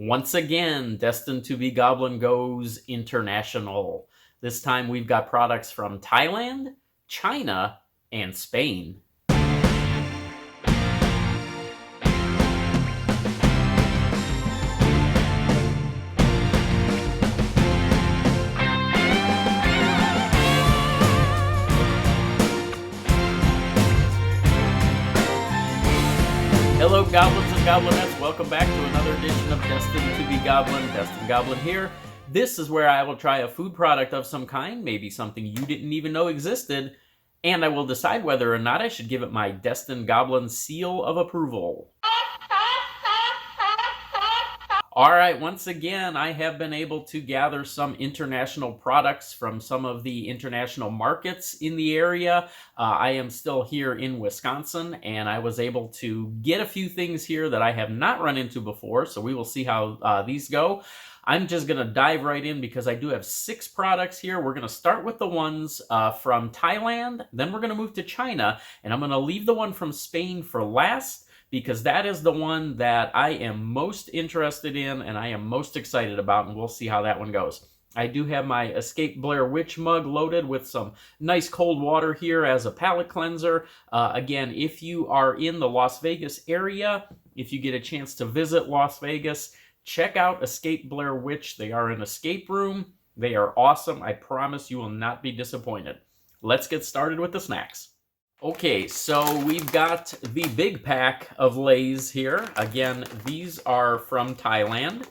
Once again, Destined to be Goblin goes international. This time we've got products from Thailand, China, and Spain. Hello, Goblins and Goblinettes. Welcome back to another edition of Destined to be Goblin. Destined Goblin here. This is where I will try a food product of some kind, maybe something you didn't even know existed, and I will decide whether or not I should give it my Destined Goblin seal of approval. Alright, once again, I have been able to gather some international products from some of the international markets in the area. I am still here in Wisconsin, and I was able to get a few things here that I have not run into before, so we will see how these go. I'm just going to dive right in because I do have 6 products here. We're going to start with the ones from Thailand, then we're going to move to China, and I'm going to leave the one from Spain for last, because that is the one that I am most interested in and I am most excited about, and we'll see how that one goes. I do have my Escape Blair Witch mug loaded with some nice cold water here as a palate cleanser. Again, if you are in the Las Vegas area, if you get a chance to visit Las Vegas, check out Escape Blair Witch. They are an escape room. They are awesome. I promise you will not be disappointed. Let's get started with the snacks. Okay, so we've got the big pack of Lay's here. Again, these are from Thailand.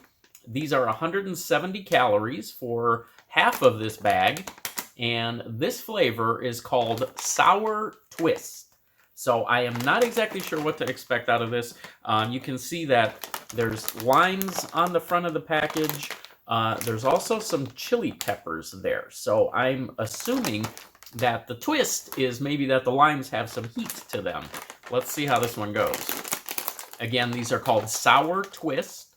These are 170 calories for half of this bag, and this flavor is called Sour Twist. So I am not exactly sure what to expect out of this. You can see that there's limes on the front of the package. There's also some chili peppers there. So I'm assuming that the twist is maybe that the limes have some heat to them. Let's see how this one goes. Again, these are called Sour Twist.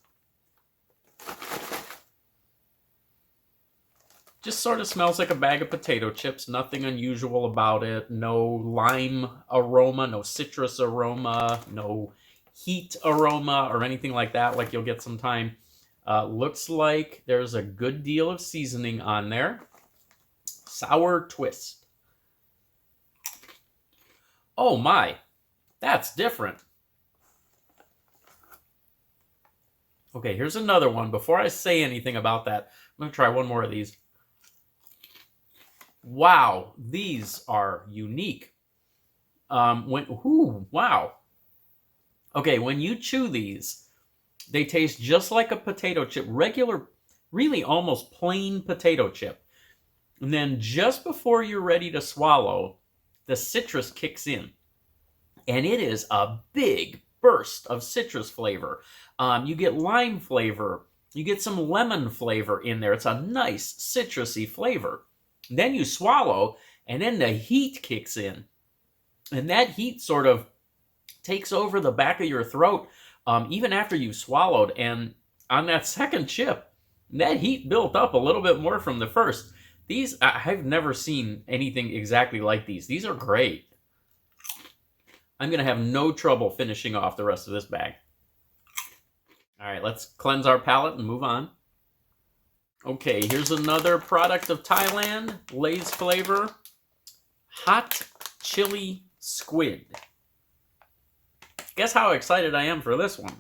Just sort of smells like a bag of potato chips. Nothing unusual about it. No lime aroma, no citrus aroma, no heat aroma or anything like that like you'll get sometime. Looks like there's a good deal of seasoning on there. Sour Twist. Oh my, that's different. Okay, here's another one. Before I say anything about that, I'm going to try one more of these. Wow, these are unique. Wow. Okay, when you chew these, they taste just like a potato chip, regular, really almost plain potato chip. And then just before you're ready to swallow, the citrus kicks in, and it is a big burst of citrus flavor. You get lime flavor, you get some lemon flavor in there. It's a nice citrusy flavor. Then you swallow, and then the heat kicks in, and that heat sort of takes over the back of your throat even after you've swallowed. And on that second chip, that heat built up a little bit more from the first. These, I've never seen anything exactly like these. These are great. I'm going to have no trouble finishing off the rest of this bag. All right, let's cleanse our palate and move on. Okay, here's another product of Thailand. Lay's flavor. Hot Chili Squid. Guess how excited I am for this one.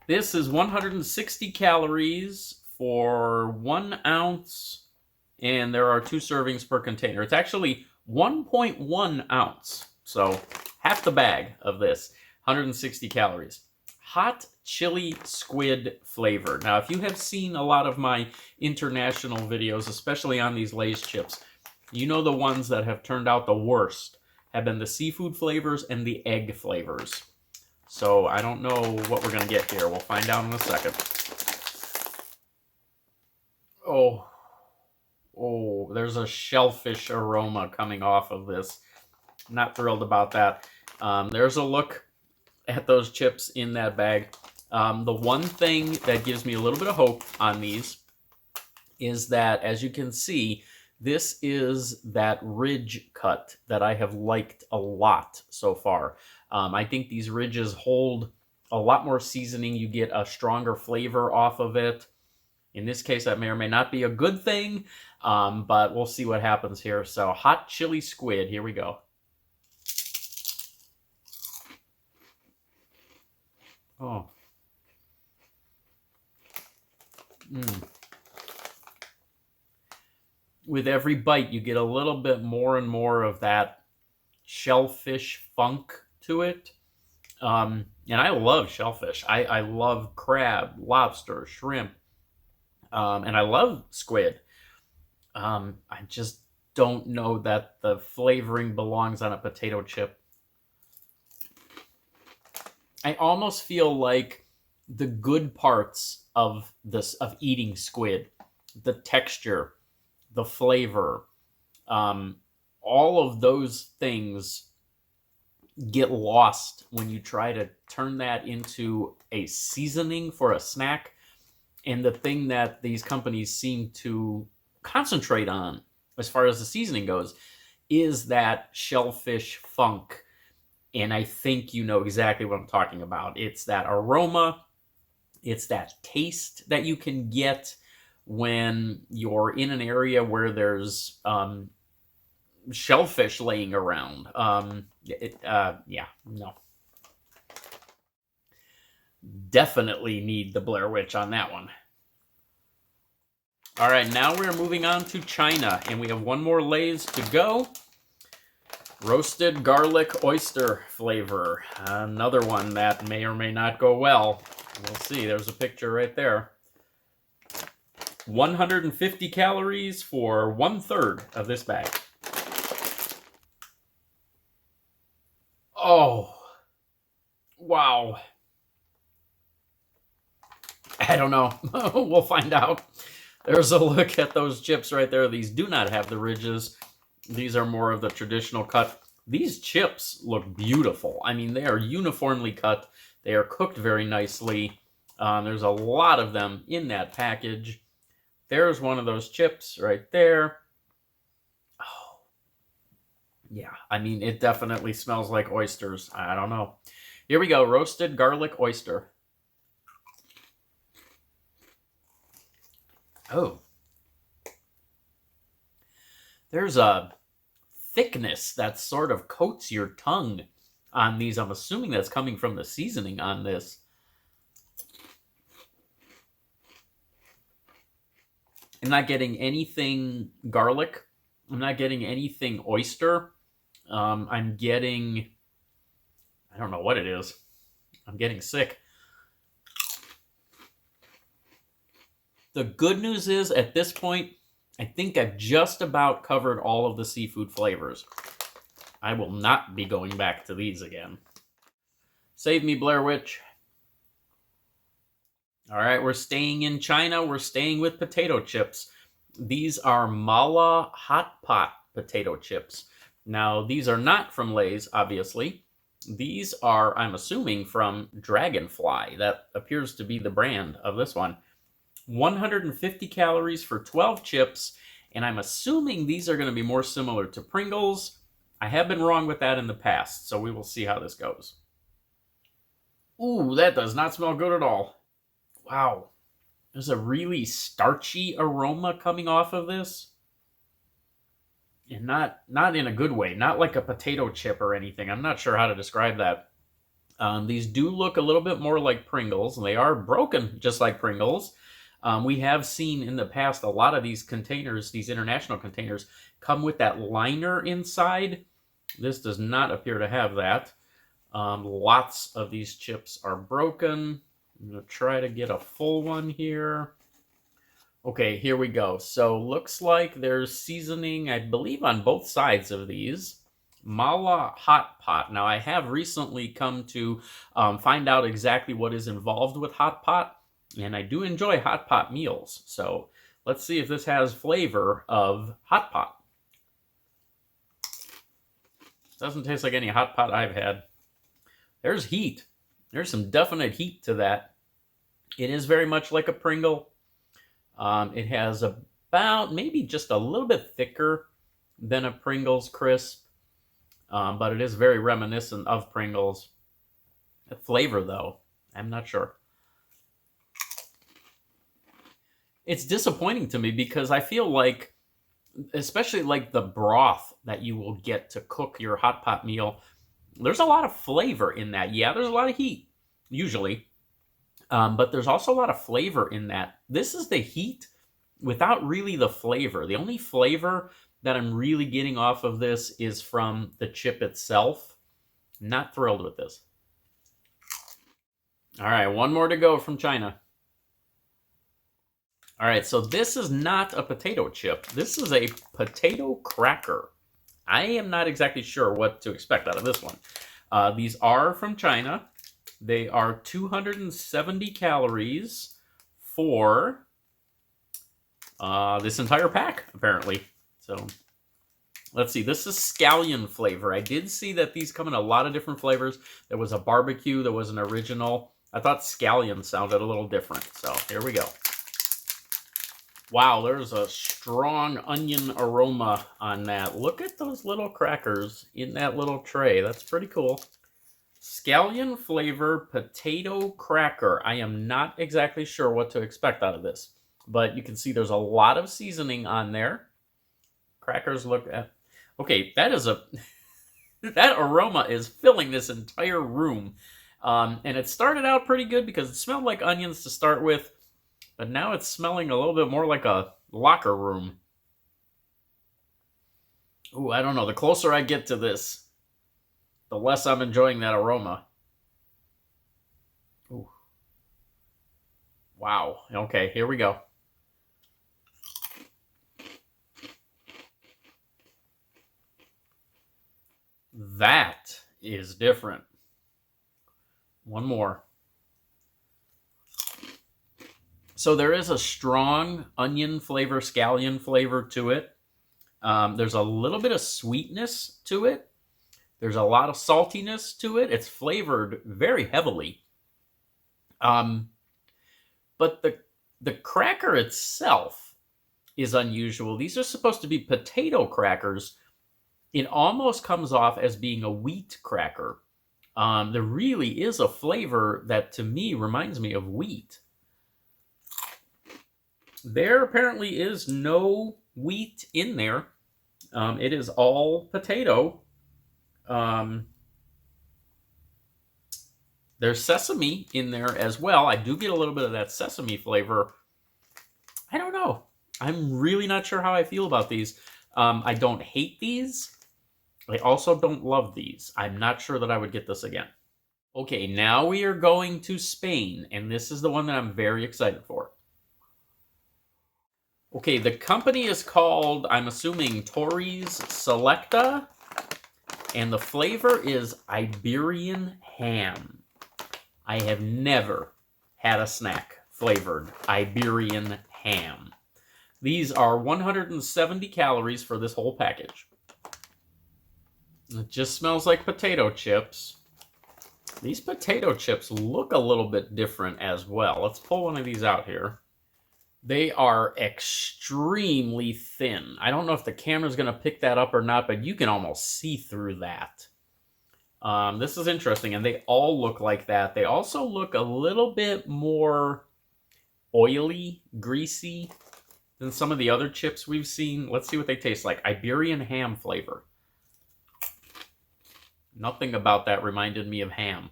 This is 160 calories for 1 ounce, and there are 2 servings per container. It's actually 1.1 ounce, so half the bag of this, 160 calories. Hot chili squid flavor. Now, if you have seen a lot of my international videos, especially on these Lay's chips, you know the ones that have turned out the worst have been the seafood flavors and the egg flavors. So I don't know what we're going to get here. We'll find out in a second. Oh, there's a shellfish aroma coming off of this. Not thrilled about that. There's a look at those chips in that bag. The one thing that gives me a little bit of hope on these is that, as you can see, this is that ridge cut that I have liked a lot so far. I think these ridges hold a lot more seasoning. You get a stronger flavor off of it. In this case, that may or may not be a good thing, but we'll see what happens here. So hot chili squid, here we go. Oh. With every bite, you get a little bit more and more of that shellfish funk to it. And I love shellfish. I love crab, lobster, shrimp, and I love squid. I just don't know that the flavoring belongs on a potato chip. I almost feel like the good parts of eating squid, the texture, the flavor, all of those things get lost when you try to turn that into a seasoning for a snack. And the thing that these companies seem to concentrate on, as far as the seasoning goes, is that shellfish funk. And I think you know exactly what I'm talking about. It's that aroma, it's that taste that you can get when you're in an area where there's shellfish laying around. Yeah, no. Definitely need the Blair Witch on that one. All right, now we're moving on to China, and we have one more Lay's to go. Roasted garlic oyster flavor. Another one that may or may not go well. We'll see. There's a picture right there. 150 calories for 1/3 of this bag. Oh, wow. I don't know. We'll find out. There's a look at those chips right there. These do not have the ridges. These are more of the traditional cut. These chips look beautiful. I mean, they are uniformly cut. They are cooked very nicely. There's a lot of them in that package. There's one of those chips right there. Oh, yeah. I mean, it definitely smells like oysters. I don't know. Here we go. Roasted garlic oyster. Oh. There's a thickness that sort of coats your tongue on these. I'm assuming that's coming from the seasoning on this. I'm not getting anything garlic. I'm not getting anything oyster. I'm getting, I don't know what it is. I'm getting sick. The good news is, at this point, I think I've just about covered all of the seafood flavors. I will not be going back to these again. Save me, Blair Witch. All right, we're staying in China. We're staying with potato chips. These are Mala Hot Pot potato chips. Now, these are not from Lay's, obviously. These are, I'm assuming, from Dragonfly. That appears to be the brand of this one. 150 calories for 12 chips, and I'm assuming these are going to be more similar to Pringles. I have been wrong with that in the past, so we will see how this goes. Ooh, that does not smell good at all. Wow. There's a really starchy aroma coming off of this. And not in a good way. Not like a potato chip or anything. I'm not sure how to describe that. These do look a little bit more like Pringles, and they are broken just like Pringles. We have seen in the past a lot of these containers, these international containers, come with that liner inside. This does not appear to have that. Lots of these chips are broken. I'm going to try to get a full one here. Okay, here we go. So looks like there's seasoning, I believe, on both sides of these. Mala Hot Pot. Now, I have recently come to find out exactly what is involved with Hot Pot. And I do enjoy hot pot meals. So let's see if this has flavor of hot pot. Doesn't taste like any hot pot I've had. There's heat. There's some definite heat to that. It is very much like a Pringle. It has about maybe just a little bit thicker than a Pringles crisp. But it is very reminiscent of Pringles. The flavor, though. I'm not sure. It's disappointing to me because I feel like, especially like the broth that you will get to cook your hot pot meal, there's a lot of flavor in that. Yeah, there's a lot of heat, usually, but there's also a lot of flavor in that. This is the heat without really the flavor. The only flavor that I'm really getting off of this is from the chip itself. Not thrilled with this. All right, one more to go from China. All right, so this is not a potato chip. This is a potato cracker. I am not exactly sure what to expect out of this one. These are from China. They are 270 calories for this entire pack, apparently. So let's see. This is scallion flavor. I did see that these come in a lot of different flavors. There was a barbecue. There was an original. I thought scallion sounded a little different. So here we go. Wow, there's a strong onion aroma on that. Look at those little crackers in that little tray. That's pretty cool. Scallion flavor potato cracker. I am not exactly sure what to expect out of this, but you can see there's a lot of seasoning on there. Crackers look at... Okay, that is a... that aroma is filling this entire room. And it started out pretty good because it smelled like onions to start with. But now it's smelling a little bit more like a locker room. Ooh, I don't know. The closer I get to this, the less I'm enjoying that aroma. Ooh. Wow. Okay, here we go. That is different. One more. So there is a strong onion flavor, scallion flavor to it. There's a little bit of sweetness to it. There's a lot of saltiness to it. It's flavored very heavily. But the cracker itself is unusual. These are supposed to be potato crackers. It almost comes off as being a wheat cracker. There really is a flavor that to me reminds me of wheat. There apparently is no wheat in there. It is all potato. There's sesame in there as well. I do get a little bit of that sesame flavor. I don't know. I'm really not sure how I feel about these. I don't hate these. I also don't love these. I'm not sure that I would get this again. Okay, now we are going to Spain, and this is the one that I'm very excited for. Okay, the company is called, I'm assuming, Torres Selecta, and the flavor is Iberian Ham. I have never had a snack flavored Iberian Ham. These are 170 calories for this whole package. It just smells like potato chips. These potato chips look a little bit different as well. Let's pull one of these out here. They are extremely thin. I don't know if the camera's going to pick that up or not, but you can almost see through that. This is interesting, and they all look like that. They also look a little bit more oily, greasy than some of the other chips we've seen. Let's see what they taste like. Iberian ham flavor. Nothing about that reminded me of ham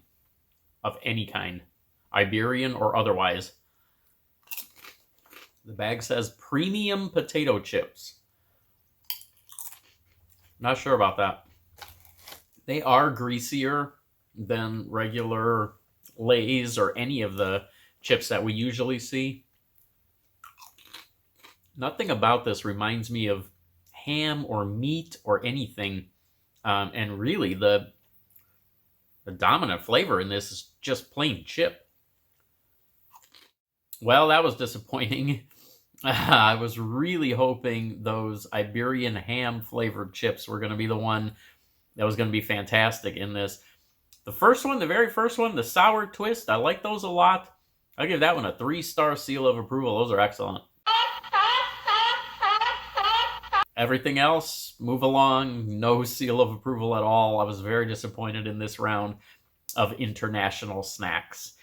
of any kind, Iberian or otherwise. The bag says premium potato chips. Not sure about that. They are greasier than regular Lay's or any of the chips that we usually see. Nothing about this reminds me of ham or meat or anything. And really, the dominant flavor in this is just plain chip. Well, that was disappointing. I was really hoping those Iberian ham flavored chips were going to be the one that was going to be fantastic in this. The first one, the very first one, the sour twist, I like those a lot. I'll give that one a 3-star seal of approval. Those are excellent. Everything else, move along, no seal of approval at all. I was very disappointed in this round of international snacks.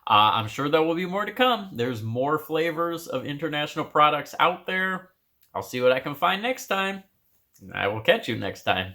I'm sure there will be more to come. There's more flavors of international products out there. I'll see what I can find next time. I will catch you next time.